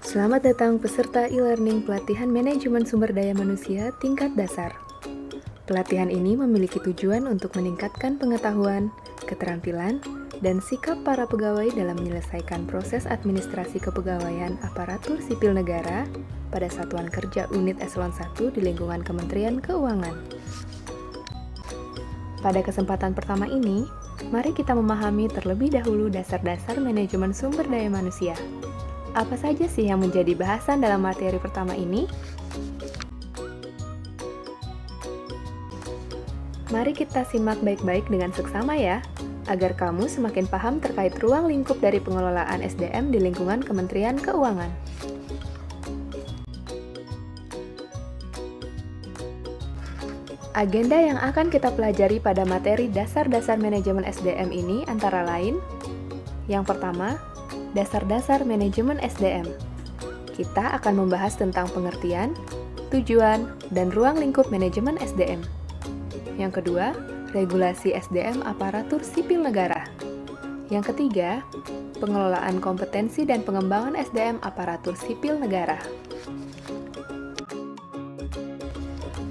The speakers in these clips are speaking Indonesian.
Selamat datang peserta e-learning pelatihan manajemen sumber daya manusia tingkat dasar. Pelatihan ini memiliki tujuan untuk meningkatkan pengetahuan, keterampilan, dan sikap para pegawai dalam menyelesaikan proses administrasi kepegawaian aparatur sipil negara pada Satuan Kerja Unit Eselon 1 di lingkungan Kementerian Keuangan. Pada kesempatan pertama ini, mari kita memahami terlebih dahulu dasar-dasar manajemen sumber daya manusia. Apa saja sih yang menjadi bahasan dalam materi pertama ini? Mari kita simak baik-baik dengan seksama ya, agar kamu semakin paham terkait ruang lingkup dari pengelolaan SDM di lingkungan Kementerian Keuangan. Agenda yang akan kita pelajari pada materi dasar-dasar manajemen SDM ini antara lain: yang pertama, dasar-dasar manajemen SDM. Kita akan membahas tentang pengertian, tujuan, dan ruang lingkup manajemen SDM. Yang kedua, regulasi SDM aparatur sipil negara. Yang ketiga, pengelolaan kompetensi dan pengembangan SDM aparatur sipil negara.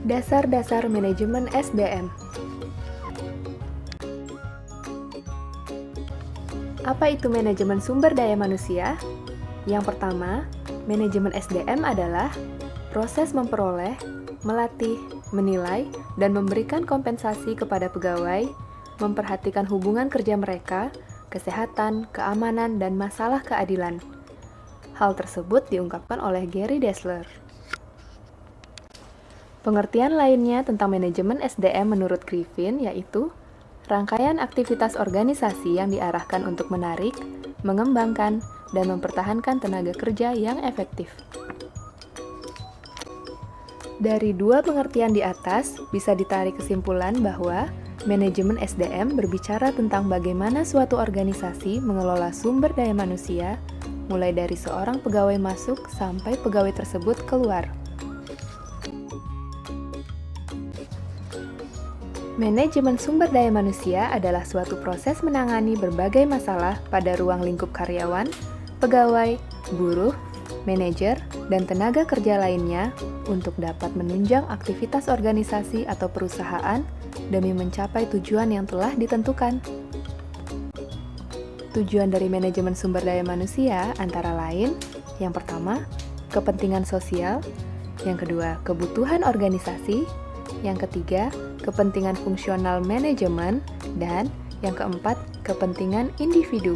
Dasar-dasar manajemen SDM. Apa itu manajemen sumber daya manusia? Yang pertama, manajemen SDM adalah proses memperoleh, melatih, menilai, dan memberikan kompensasi kepada pegawai, memperhatikan hubungan kerja mereka, kesehatan, keamanan, dan masalah keadilan. Hal tersebut diungkapkan oleh Gary Dessler. Pengertian lainnya tentang manajemen SDM menurut Griffin yaitu rangkaian aktivitas organisasi yang diarahkan untuk menarik, mengembangkan, dan mempertahankan tenaga kerja yang efektif. Dari dua pengertian di atas, bisa ditarik kesimpulan bahwa manajemen SDM berbicara tentang bagaimana suatu organisasi mengelola sumber daya manusia, mulai dari seorang pegawai masuk sampai pegawai tersebut keluar. Manajemen sumber daya manusia adalah suatu proses menangani berbagai masalah pada ruang lingkup karyawan, pegawai, buruh, manajer, dan tenaga kerja lainnya untuk dapat menunjang aktivitas organisasi atau perusahaan demi mencapai tujuan yang telah ditentukan. Tujuan dari manajemen sumber daya manusia antara lain, yang pertama, kepentingan sosial, yang kedua, kebutuhan organisasi, yang ketiga, kepentingan fungsional manajemen, dan yang keempat, kepentingan individu.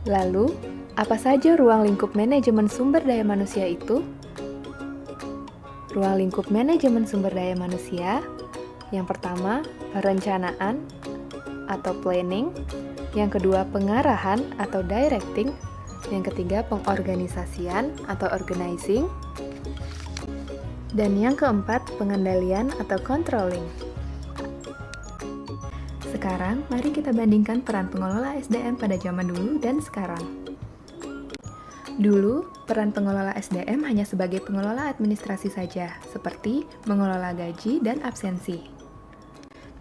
Lalu, apa saja ruang lingkup manajemen sumber daya manusia itu? Ruang lingkup manajemen sumber daya manusia, yang pertama, perencanaan atau planning, yang kedua, pengarahan atau directing, yang ketiga, pengorganisasian atau organizing, dan yang keempat, pengendalian atau controlling. Sekarang, mari kita bandingkan peran pengelola SDM pada zaman dulu dan sekarang. Dulu, peran pengelola SDM hanya sebagai pengelola administrasi saja, seperti mengelola gaji dan absensi.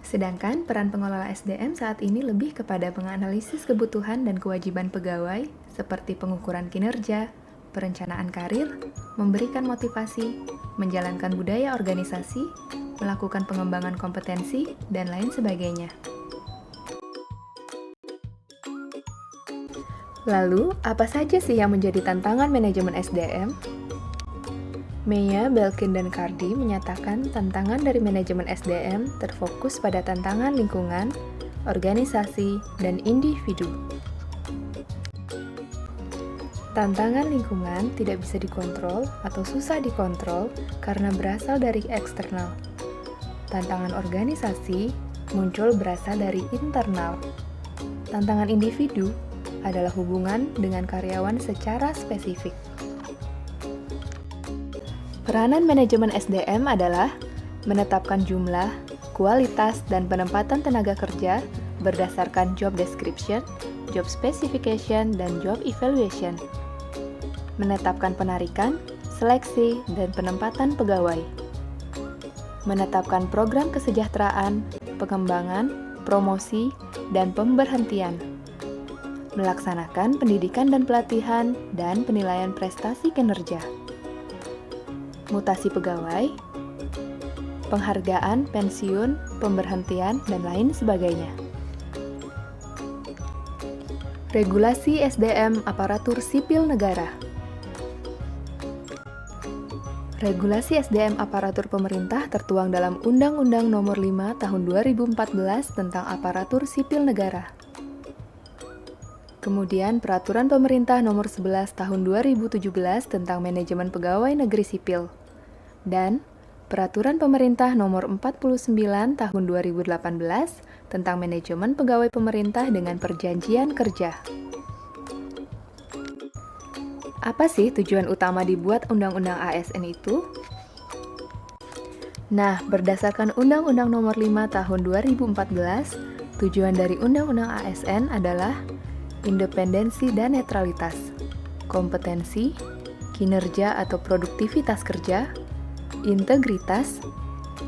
Sedangkan peran pengelola SDM saat ini lebih kepada menganalisis kebutuhan dan kewajiban pegawai, seperti pengukuran kinerja, perencanaan karir, memberikan motivasi, menjalankan budaya organisasi, melakukan pengembangan kompetensi, dan lain sebagainya. Lalu, apa saja sih yang menjadi tantangan manajemen SDM? Meya, Belkin, dan Cardy menyatakan tantangan dari manajemen SDM terfokus pada tantangan lingkungan, organisasi, dan individu. Tantangan lingkungan tidak bisa dikontrol atau susah dikontrol karena berasal dari eksternal. Tantangan organisasi muncul berasal dari internal. Tantangan individu adalah hubungan dengan karyawan secara spesifik. Peranan manajemen SDM adalah menetapkan jumlah, kualitas, dan penempatan tenaga kerja berdasarkan job description, job specification, dan job evaluation. Menetapkan penarikan, seleksi, dan penempatan pegawai. Menetapkan program kesejahteraan, pengembangan, promosi, dan pemberhentian. melaksanakan pendidikan dan pelatihan, dan penilaian prestasi kinerja, mutasi pegawai, penghargaan, pensiun, pemberhentian, dan lain sebagainya. Regulasi SDM Aparatur Sipil Negara. Regulasi SDM aparatur pemerintah tertuang dalam Undang-Undang Nomor 5 Tahun 2014 tentang Aparatur Sipil Negara. Kemudian Peraturan Pemerintah Nomor 11 Tahun 2017 tentang Manajemen Pegawai Negeri Sipil. Dan Peraturan Pemerintah Nomor 49 Tahun 2018 tentang Manajemen Pegawai Pemerintah dengan Perjanjian Kerja. Apa sih tujuan utama dibuat Undang-Undang ASN itu? Nah, berdasarkan Undang-Undang Nomor 5 Tahun 2014, tujuan dari Undang-Undang ASN adalah independensi dan netralitas, kompetensi, kinerja atau produktivitas kerja, integritas,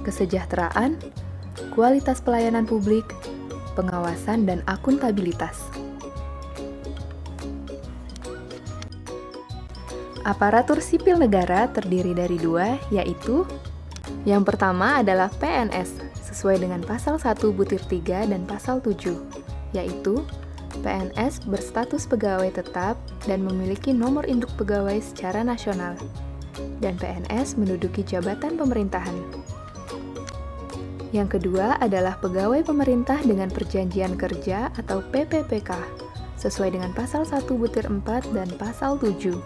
kesejahteraan, kualitas pelayanan publik, pengawasan dan akuntabilitas. Aparatur sipil negara terdiri dari dua, yaitu yang pertama adalah PNS, sesuai dengan pasal 1 butir 3 dan pasal 7, yaitu PNS berstatus pegawai tetap dan memiliki nomor induk pegawai secara nasional, dan PNS menduduki jabatan pemerintahan. Yang kedua adalah pegawai pemerintah dengan perjanjian kerja atau PPPK, sesuai dengan pasal 1 butir 4 dan pasal 7.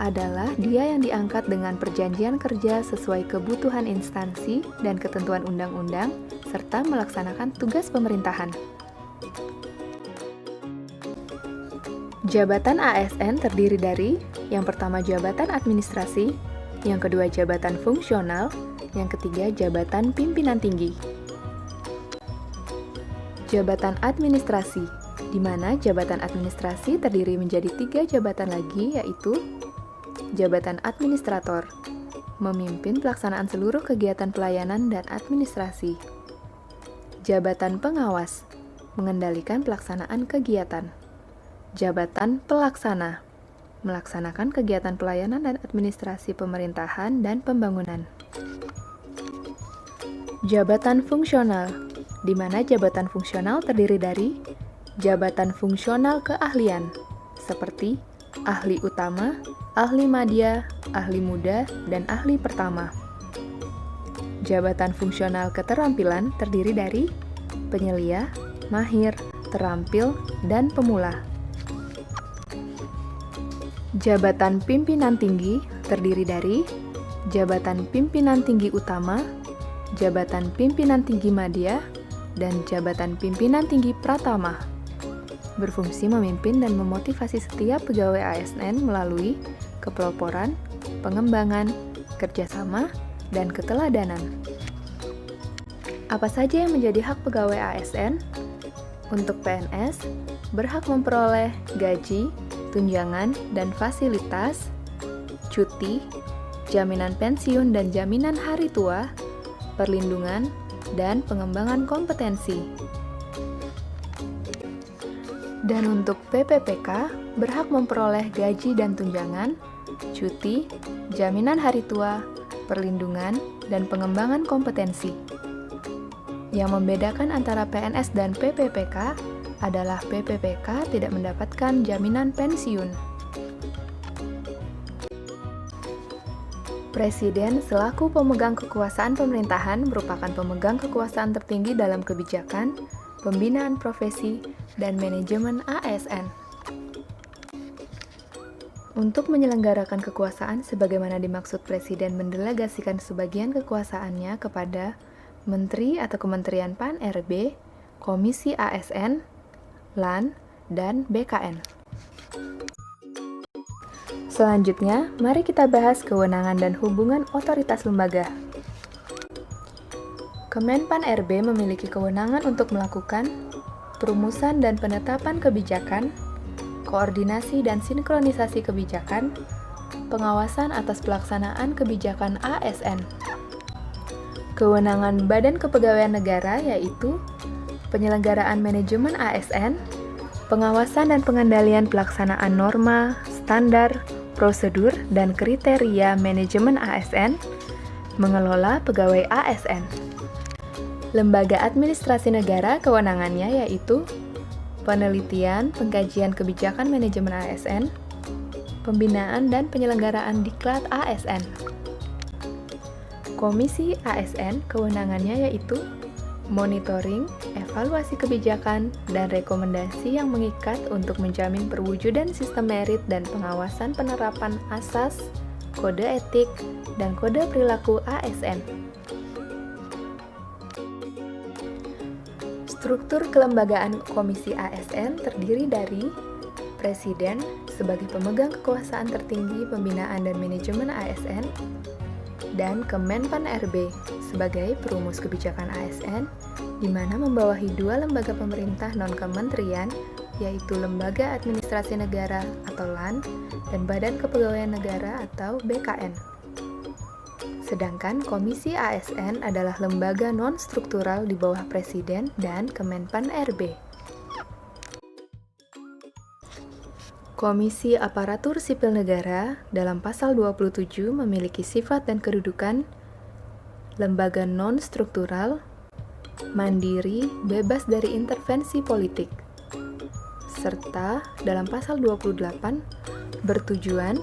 Adalah dia yang diangkat dengan perjanjian kerja sesuai kebutuhan instansi dan ketentuan undang-undang, serta melaksanakan tugas pemerintahan. Jabatan ASN terdiri dari yang pertama jabatan administrasi, yang kedua jabatan fungsional, yang ketiga jabatan pimpinan tinggi. Jabatan administrasi, di mana jabatan administrasi terdiri menjadi 3 jabatan lagi, yaitu jabatan administrator, memimpin pelaksanaan seluruh kegiatan pelayanan dan administrasi. Jabatan pengawas, mengendalikan pelaksanaan kegiatan. Jabatan pelaksana, melaksanakan kegiatan pelayanan dan administrasi pemerintahan dan pembangunan. Jabatan fungsional, di mana jabatan fungsional terdiri dari jabatan fungsional keahlian, seperti ahli utama, ahli madya, ahli muda, dan ahli pertama. Jabatan fungsional keterampilan terdiri dari penyelia, mahir, terampil, dan pemula. Jabatan pimpinan tinggi terdiri dari jabatan pimpinan tinggi utama, jabatan pimpinan tinggi madya, dan jabatan pimpinan tinggi pratama. Berfungsi memimpin dan memotivasi setiap pegawai ASN melalui kepeloporan, pengembangan, kerjasama, dan keteladanan. Apa saja yang menjadi hak pegawai ASN? Untuk PNS, berhak memperoleh gaji, tunjangan, dan fasilitas, cuti, jaminan pensiun dan jaminan hari tua, perlindungan, dan pengembangan kompetensi. Dan untuk PPPK, berhak memperoleh gaji dan tunjangan, cuti, jaminan hari tua, perlindungan, dan pengembangan kompetensi. Yang membedakan antara PNS dan PPPK adalah PPPK tidak mendapatkan jaminan pensiun. Presiden selaku pemegang kekuasaan pemerintahan merupakan pemegang kekuasaan tertinggi dalam kebijakan, pembinaan profesi, dan manajemen ASN. Untuk menyelenggarakan kekuasaan sebagaimana dimaksud Presiden mendelegasikan sebagian kekuasaannya kepada Menteri atau Kementerian Pan-RB, Komisi ASN, LAN, dan BKN. Selanjutnya, mari kita bahas kewenangan dan hubungan otoritas lembaga. Kemenpan-RB memiliki kewenangan untuk melakukan perumusan dan penetapan kebijakan, koordinasi dan sinkronisasi kebijakan, pengawasan atas pelaksanaan kebijakan ASN. Kewenangan Badan Kepegawaian Negara yaitu penyelenggaraan manajemen ASN, Pengawasan dan pengendalian pelaksanaan norma, standar, prosedur, dan kriteria manajemen ASN, mengelola pegawai ASN. Lembaga administrasi negara kewenangannya yaitu penelitian, pengkajian kebijakan manajemen ASN, pembinaan dan penyelenggaraan diklat ASN. Komisi ASN kewenangannya yaitu monitoring, evaluasi kebijakan, dan rekomendasi yang mengikat untuk menjamin perwujudan sistem merit dan pengawasan penerapan asas, kode etik, dan kode perilaku ASN. Struktur kelembagaan Komisi ASN terdiri dari Presiden sebagai pemegang kekuasaan tertinggi pembinaan dan manajemen ASN, dan Kemenpan RB sebagai perumus kebijakan ASN, di mana membawahi dua lembaga pemerintah non-kementerian, yaitu Lembaga Administrasi Negara atau LAN, dan Badan Kepegawaian Negara atau BKN. Sedangkan Komisi ASN adalah lembaga non-struktural di bawah Presiden dan Kemenpan RB. Komisi Aparatur Sipil Negara dalam pasal 27 memiliki sifat dan kedudukan lembaga non-struktural, mandiri, bebas dari intervensi politik, serta dalam pasal 28 bertujuan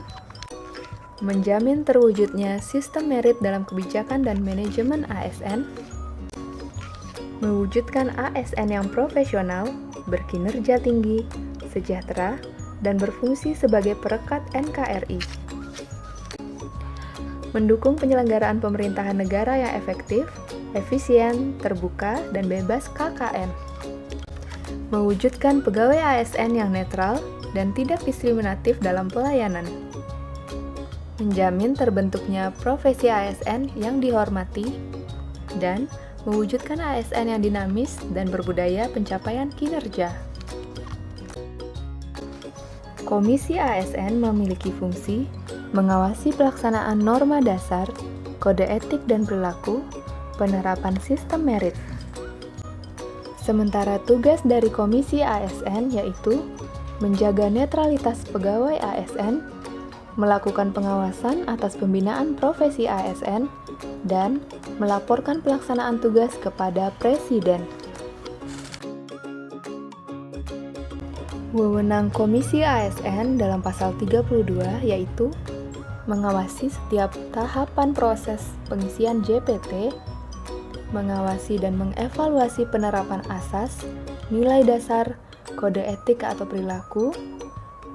menjamin terwujudnya sistem merit dalam kebijakan dan manajemen ASN, mewujudkan ASN yang profesional, berkinerja tinggi, sejahtera, dan berfungsi sebagai perekat NKRI. Mendukung penyelenggaraan pemerintahan negara yang efektif, efisien, terbuka, dan bebas KKN. Mewujudkan pegawai ASN yang netral dan tidak diskriminatif dalam pelayanan. Menjamin terbentuknya profesi ASN yang dihormati, dan mewujudkan ASN yang dinamis dan berbudaya pencapaian kinerja. Komisi ASN memiliki fungsi mengawasi pelaksanaan norma dasar, kode etik dan perilaku, penerapan sistem merit. Sementara tugas dari Komisi ASN yaitu menjaga netralitas pegawai ASN, melakukan pengawasan atas pembinaan profesi ASN, dan melaporkan pelaksanaan tugas kepada Presiden. Wewenang Komisi ASN dalam pasal 32 yaitu mengawasi setiap tahapan proses pengisian JPT, mengawasi dan mengevaluasi penerapan asas, nilai dasar, kode etik atau perilaku,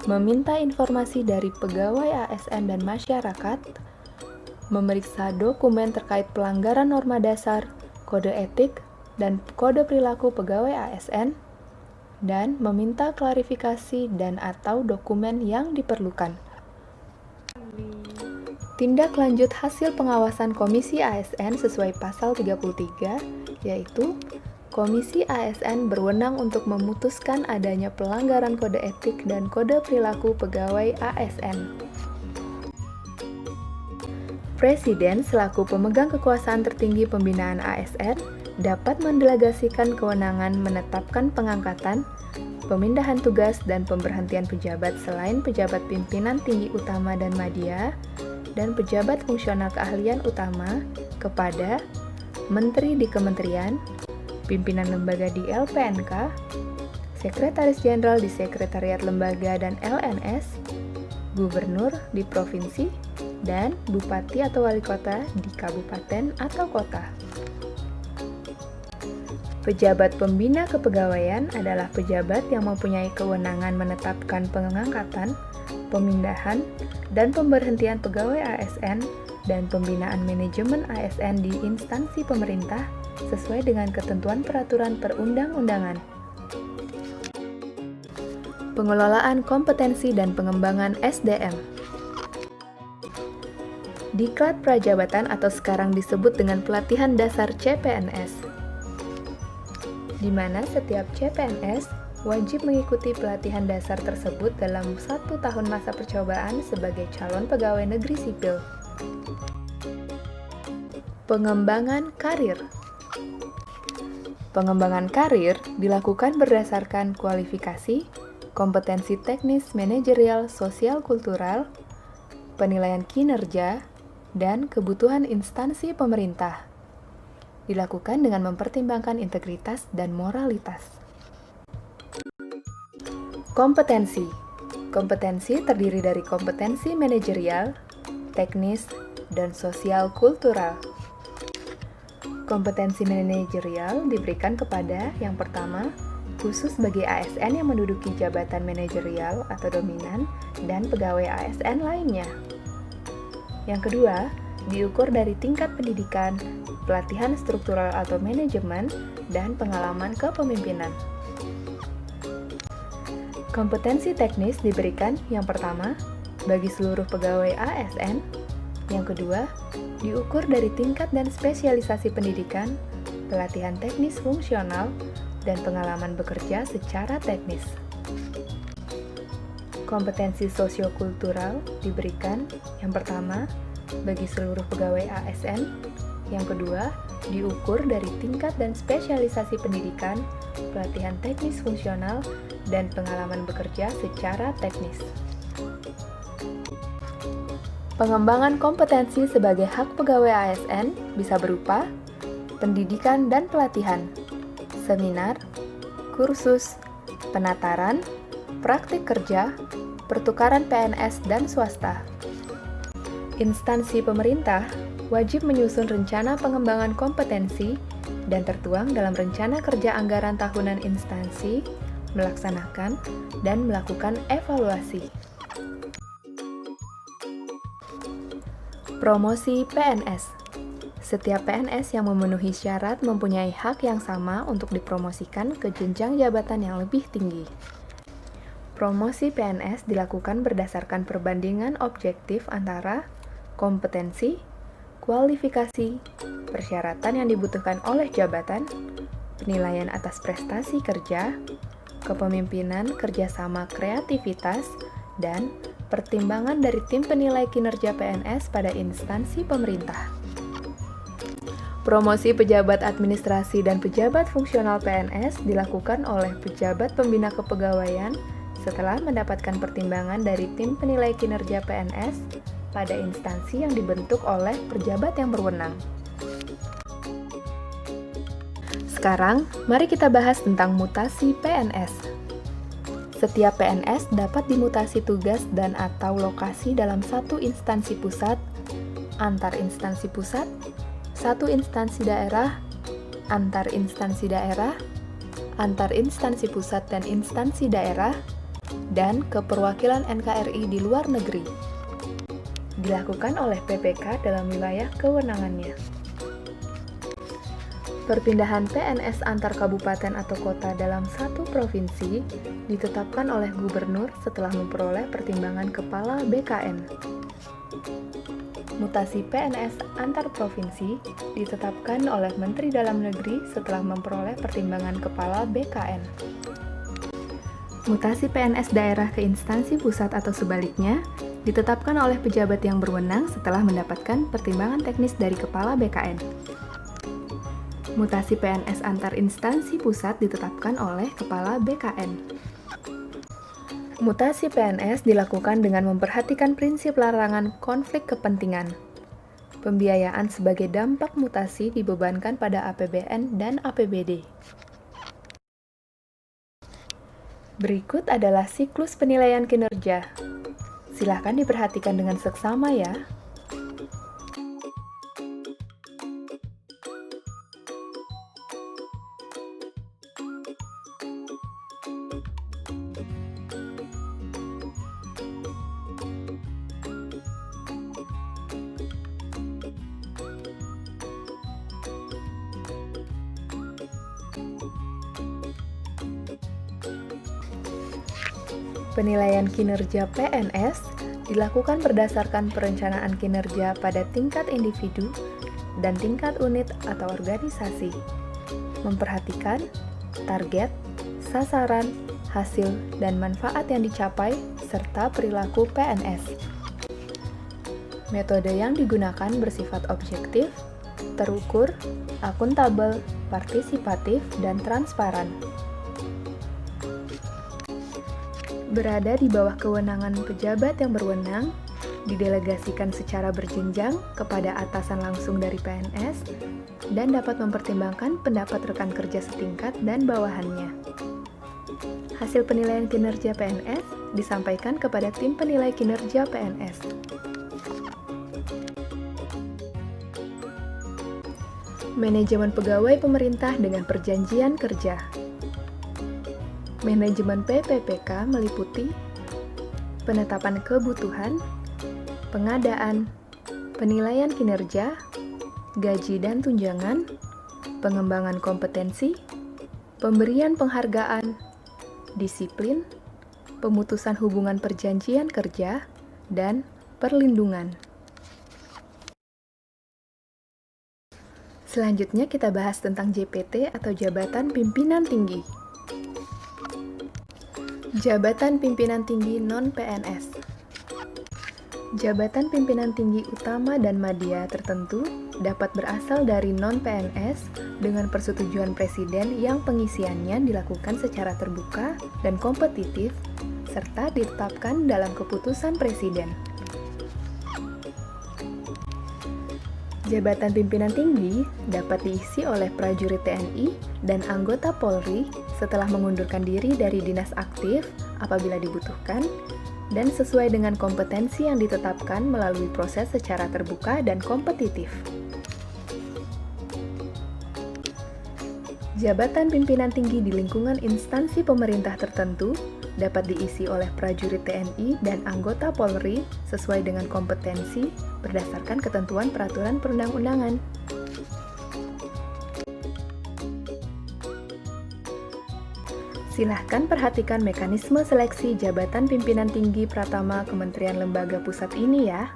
meminta informasi dari pegawai ASN dan masyarakat, memeriksa dokumen terkait pelanggaran norma dasar, kode etik, dan kode perilaku pegawai ASN, dan meminta klarifikasi dan atau dokumen yang diperlukan. Tindak lanjut hasil pengawasan Komisi ASN sesuai pasal 33, yaitu Komisi ASN berwenang untuk memutuskan adanya pelanggaran kode etik dan kode perilaku pegawai ASN. Presiden selaku pemegang kekuasaan tertinggi pembinaan ASN dapat mendelegasikan kewenangan menetapkan pengangkatan, pemindahan tugas, dan pemberhentian pejabat selain pejabat pimpinan tinggi utama dan madya, dan pejabat fungsional keahlian utama kepada Menteri di Kementerian, pimpinan lembaga di LPNK, Sekretaris Jenderal di Sekretariat Lembaga dan LNS, Gubernur di Provinsi, dan Bupati atau Wali Kota di Kabupaten atau Kota. Pejabat pembina kepegawaian adalah pejabat yang mempunyai kewenangan menetapkan pengangkatan, pemindahan, dan pemberhentian pegawai ASN dan pembinaan manajemen ASN di instansi pemerintah sesuai dengan ketentuan peraturan perundang-undangan. Pengelolaan kompetensi dan pengembangan SDM. Diklat Prajabatan atau sekarang disebut dengan pelatihan dasar CPNS, di mana setiap CPNS wajib mengikuti pelatihan dasar tersebut dalam 1 tahun masa percobaan sebagai calon pegawai negeri sipil. Pengembangan karir. Pengembangan karir dilakukan berdasarkan kualifikasi, kompetensi teknis, manajerial, sosial kultural, penilaian kinerja, dan kebutuhan instansi pemerintah. Dilakukan dengan mempertimbangkan integritas dan moralitas. Kompetensi. Kompetensi terdiri dari kompetensi manajerial, teknis, dan sosial kultural. Kompetensi manajerial diberikan kepada yang pertama, khusus bagi ASN yang menduduki jabatan manajerial atau dominan dan pegawai ASN lainnya. Yang kedua, diukur dari tingkat pendidikan, pelatihan struktural atau manajemen, dan pengalaman kepemimpinan. Kompetensi teknis diberikan yang pertama, bagi seluruh pegawai ASN. Yang kedua, diukur dari tingkat dan spesialisasi pendidikan, pelatihan teknis fungsional, dan pengalaman bekerja secara teknis. Kompetensi sosiokultural diberikan yang pertama, bagi seluruh pegawai ASN. Yang kedua, diukur dari tingkat dan spesialisasi pendidikan, pelatihan teknis fungsional, dan pengalaman bekerja secara teknis. Pengembangan kompetensi sebagai hak pegawai ASN bisa berupa pendidikan dan pelatihan, seminar, kursus, penataran, praktik kerja, pertukaran PNS dan swasta. Instansi pemerintah wajib menyusun rencana pengembangan kompetensi dan tertuang dalam rencana kerja anggaran tahunan instansi, melaksanakan, dan melakukan evaluasi. Promosi PNS. Setiap PNS yang memenuhi syarat mempunyai hak yang sama untuk dipromosikan ke jenjang jabatan yang lebih tinggi. Promosi PNS dilakukan berdasarkan perbandingan objektif antara kompetensi, kualifikasi, persyaratan yang dibutuhkan oleh jabatan, penilaian atas prestasi kerja, kepemimpinan, kerjasama, kreativitas, dan pertimbangan dari tim penilai kinerja PNS pada instansi pemerintah. Promosi pejabat administrasi dan pejabat fungsional PNS dilakukan oleh pejabat pembina kepegawaian setelah mendapatkan pertimbangan dari tim penilai kinerja PNS pada instansi yang dibentuk oleh pejabat yang berwenang. Sekarang, mari kita bahas tentang mutasi PNS. Setiap PNS dapat dimutasi tugas dan atau lokasi dalam satu instansi pusat, antar instansi pusat, satu instansi daerah, antar instansi daerah, antar instansi pusat dan instansi daerah, dan keperwakilan NKRI di luar negeri. Dilakukan oleh PPK dalam wilayah kewenangannya. Perpindahan PNS antar kabupaten atau kota dalam satu provinsi ditetapkan oleh gubernur setelah memperoleh pertimbangan kepala BKN. Mutasi PNS antar provinsi ditetapkan oleh Menteri Dalam Negeri setelah memperoleh pertimbangan kepala BKN. Mutasi PNS daerah ke instansi pusat atau sebaliknya ditetapkan oleh pejabat yang berwenang setelah mendapatkan pertimbangan teknis dari kepala BKN. Mutasi PNS antar instansi pusat ditetapkan oleh kepala BKN. Mutasi PNS dilakukan dengan memperhatikan prinsip larangan konflik kepentingan. Pembiayaan sebagai dampak mutasi dibebankan pada APBN dan APBD. Berikut adalah siklus penilaian kinerja. Silakan diperhatikan dengan seksama ya. Penilaian kinerja PNS dilakukan berdasarkan perencanaan kinerja pada tingkat individu dan tingkat unit atau organisasi, memperhatikan target, sasaran, hasil, dan manfaat yang dicapai, serta perilaku PNS. Metode yang digunakan bersifat objektif, terukur, akuntabel, partisipatif, dan transparan. Berada di bawah kewenangan pejabat yang berwenang, didelegasikan secara berjenjang kepada atasan langsung dari PNS, dan dapat mempertimbangkan pendapat rekan kerja setingkat dan bawahannya. Hasil penilaian kinerja PNS disampaikan kepada tim penilai kinerja PNS. Manajemen pegawai pemerintah dengan perjanjian kerja. Manajemen PPPK meliputi penetapan kebutuhan, pengadaan, penilaian kinerja, gaji dan tunjangan, pengembangan kompetensi, pemberian penghargaan, disiplin, pemutusan hubungan perjanjian kerja, dan perlindungan. Selanjutnya kita bahas tentang JPT atau Jabatan Pimpinan Tinggi. Jabatan Pimpinan Tinggi non-PNS. Jabatan pimpinan tinggi utama dan madya tertentu dapat berasal dari non-PNS dengan persetujuan Presiden yang pengisiannya dilakukan secara terbuka dan kompetitif, serta ditetapkan dalam keputusan Presiden. Jabatan pimpinan tinggi dapat diisi oleh prajurit TNI dan anggota Polri setelah mengundurkan diri dari dinas aktif apabila dibutuhkan, dan sesuai dengan kompetensi yang ditetapkan melalui proses secara terbuka dan kompetitif. Jabatan pimpinan tinggi di lingkungan instansi pemerintah tertentu dapat diisi oleh prajurit TNI dan anggota Polri sesuai dengan kompetensi berdasarkan ketentuan peraturan perundang-undangan. Silahkan perhatikan mekanisme seleksi jabatan pimpinan tinggi Pratama Kementerian Lembaga Pusat ini ya.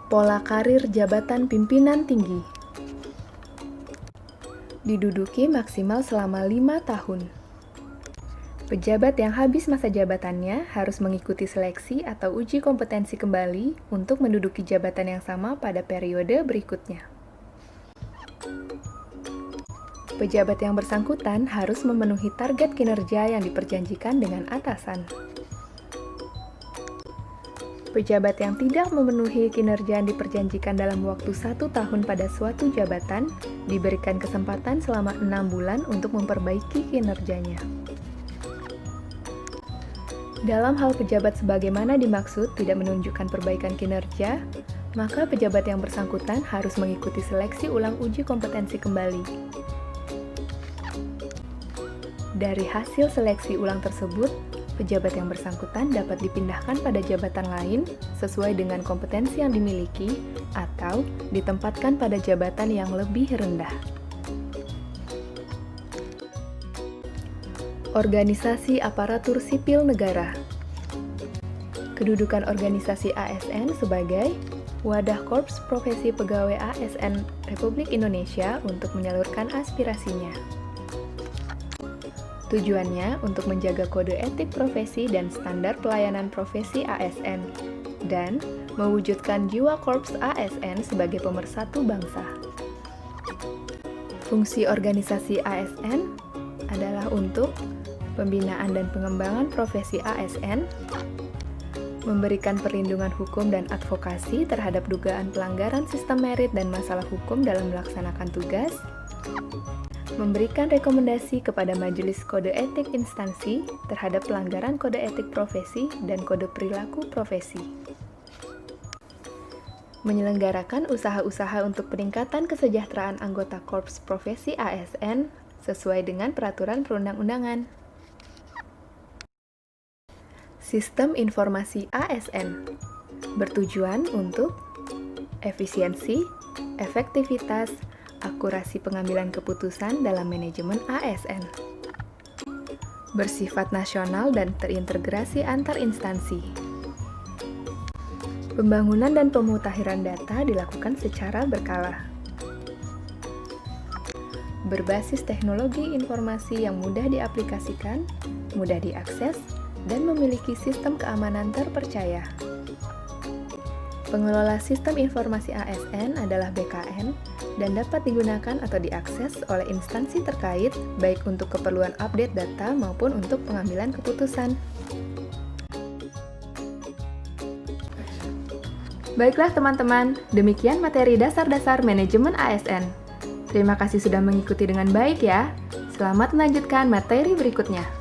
Pola karir jabatan pimpinan tinggi. Diduduki maksimal selama 5 tahun. Pejabat yang habis masa jabatannya harus mengikuti seleksi atau uji kompetensi kembali untuk menduduki jabatan yang sama pada periode berikutnya. Pejabat yang bersangkutan harus memenuhi target kinerja yang diperjanjikan dengan atasan. Pejabat yang tidak memenuhi kinerja yang diperjanjikan dalam waktu 1 tahun pada suatu jabatan diberikan kesempatan selama 6 bulan untuk memperbaiki kinerjanya. Dalam hal pejabat sebagaimana dimaksud tidak menunjukkan perbaikan kinerja, maka pejabat yang bersangkutan harus mengikuti seleksi ulang uji kompetensi kembali. Dari hasil seleksi ulang tersebut, pejabat yang bersangkutan dapat dipindahkan pada jabatan lain sesuai dengan kompetensi yang dimiliki atau ditempatkan pada jabatan yang lebih rendah. Organisasi Aparatur Sipil Negara. Kedudukan organisasi ASN sebagai wadah korps profesi pegawai ASN Republik Indonesia untuk menyalurkan aspirasinya. Tujuannya untuk menjaga kode etik profesi dan standar pelayanan profesi ASN, dan mewujudkan jiwa korps ASN sebagai pemersatu bangsa. Fungsi organisasi ASN adalah untuk pembinaan dan pengembangan profesi ASN, memberikan perlindungan hukum dan advokasi terhadap dugaan pelanggaran sistem merit dan masalah hukum dalam melaksanakan tugas, memberikan rekomendasi kepada Majelis Kode Etik Instansi terhadap pelanggaran kode etik profesi dan kode perilaku profesi. Menyelenggarakan usaha-usaha untuk peningkatan kesejahteraan anggota korps profesi ASN sesuai dengan peraturan perundang-undangan. Sistem informasi ASN bertujuan untuk efisiensi, efektivitas, akurasi pengambilan keputusan dalam manajemen ASN. Bersifat nasional dan terintegrasi antar instansi. Pembangunan dan pemutahiran data dilakukan secara berkala. Berbasis teknologi informasi yang mudah diaplikasikan, mudah diakses, dan memiliki sistem keamanan terpercaya. Pengelola sistem informasi ASN adalah BKN dan dapat digunakan atau diakses oleh instansi terkait baik untuk keperluan update data maupun untuk pengambilan keputusan. Baiklah teman-teman, demikian materi dasar-dasar manajemen ASN. Terima kasih sudah mengikuti dengan baik ya. Selamat melanjutkan materi berikutnya.